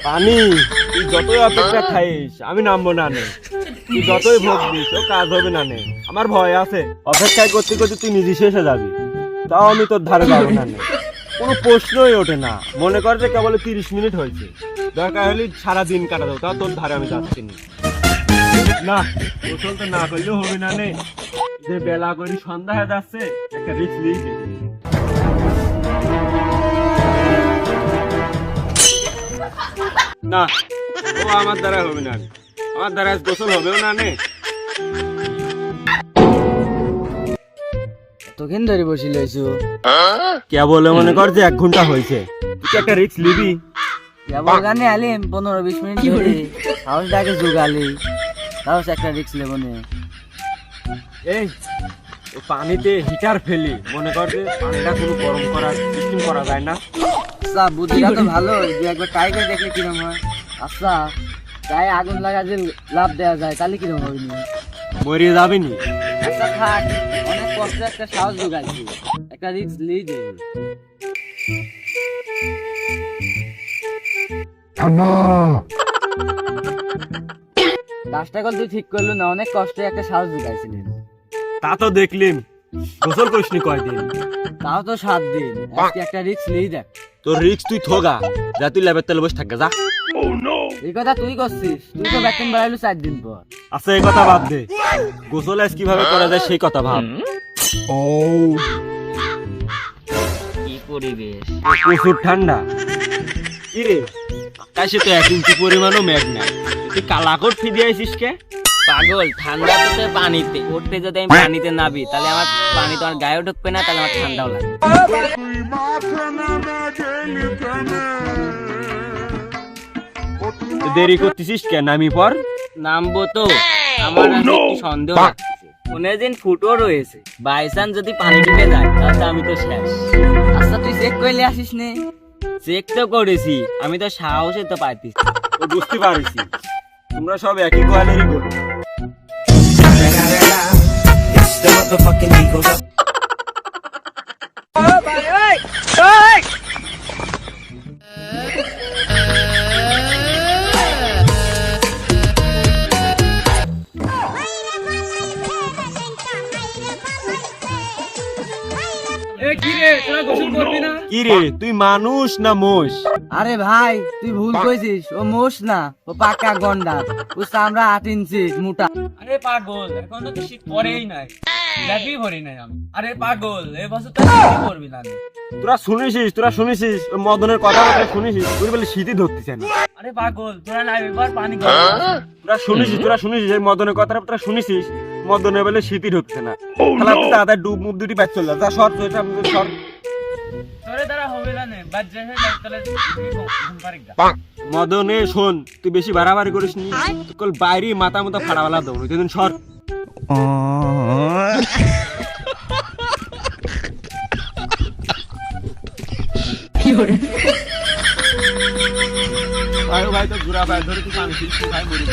পানি তুই যতই অপেক্ষা খাইস আমি নামবো না নে, তুই যতই ভোগ দিস ও কাজ হবে না নে। আমার ভয় আছে অপেক্ষায় করতে করতে তুই নিজে শেষে যাবি, তাও আমি তোর ধারে যাবো না নে। কোনো প্রশ্নই ওঠে না, মনে কর যে কেবল 30 মিনিট হয়েছে, দরকার হলে সারাদিন কাটা দেবো, তাও তোর ধারে আমি যাচ্ছি না। গোসল তো না করলেও হবে না নে, যে বেলা করি সন্ধ্যা হয়ে যাচ্ছে, একটা রিস্ক নিয়ে না। ও আমার দ্বারা হবে না, আমার দ্বারা গোসল হবেও না নে। তোকেন ধরে বসে লইছু কে বলে মনে কর যে 1 ঘন্টা হয়েছে, তুই একটা রিস্ক নিবি? কেবল গানে আলিম 15-20 মিনিট ধরে হাউস ডাকে জোগালি, তাও একটা রিস্ক লেবো নে। এই ও পানিতে হিটার ফেলি, মনে কর যে পানিটা কোনো গরম করার সিস্টেম করা যায় না। আচ্ছা বুদ্ধিটা তো ভালো, যে একবার ট্রাই করে দেখলে কিরম হয়। আচ্ছা গায়ে আগুন লাগা যে লাভ দেওয়া যায় তাহলে কিরম হবে নি? মরিয়ে যাবি নি? আচ্ছা থাক, অনেক কষ্টে একটা সাহস জোগাইছি, একটা রিস্ক লিয়ে দেবে। কাজটা কল তুই ঠিক করলো না, অনেক কষ্টে একটা সাহস জোগাইছিলি। তা তো দেখলিম, গোসল করিসনি কয়দিন? তাও তো 7 দিন, আজকে একটা রিস্ক লিয়ে দেখ। তোর রিস্ক তুই থোগা, যা তুই ল্যাবের তেলে বসে থাক যা। এই কথা তুই করছিস, তুই তো ভ্যাকসিন বাড়াইলো 4 দিন পর। আচ্ছা এই কথা বাদ দে, গোসল আজ কিভাবে করা যায় সেই কথা ভাব। কি পরিবেশ, প্রচুর ঠান্ডা। কি রে আকাশে তো 1 ইঞ্চি পরিমাণও মেঘ নাই, তুই কালাকট ফিরে আইছিস কে? পাগল ঠান্ডা তো পানিতে উঠতে, যদি আমি পানিতে নাবি তাহলে আমার পানি তো আমার গায়ে ঢুকবে না, তাহলে আমার ঠান্ডাও লাগবে। দেরি করতেছিস কেন, নামি পর। নামবো তো, আমার একটু সন্দেহ লাগছে। 15 দিন ফুটো রয়েছে, বাইচান্স যদি পানি ঢুকে যায় তাহলে আমি তো শেষ। আচ্ছা তুই চেক করলে আসিস নে? চেক তো করেছি, আমি তো সাহসে তো পাইতিস। ও বুঝতে পারছি তোমরা সব একই কোয়ালেরই গরু। কি রে তুই মানুষ না মোষ? আরে ভাই তুই ভুল কইছিস, ও মোষ না, ও পাকা গন্ডার, ও চামড়া 8 ইঞ্চি মোটা। আরে পাগল, এখন তো শীত পরেই নাই, ব্যাগই ভরি নাই আমি। আরে পাগল, এই বছর তো শীতই পড়বি না। তোরা শুনেছিস ওই মদনের কথা শুনেছিস, তুই বলে শীতই ধরতেছে না। আরে পাগল তোরা নাই এবার পানি তোরা শুনেছিস এই মদনের কথাটা তোরা শুনেছিস, মদনের বলে শীতই ঢুকছে না। তাহলে তুই তাড়াতাড়ি ডুব মুখ দুটি বাইর চল যা, সর সর। তোরে দ্বারা হবে না নে, বাদ যাই তাহলে ঘুম পারি গা। মদনে শোন, তুই বেশি বাড়াবাড়ি করিস নি, তোর বাইরে মাথা মতো ফাড়াওয়ালা দৌড় তুই সর। ভাই তো ঘুরা ভাই ধরে তুই পানি ভাই মরি।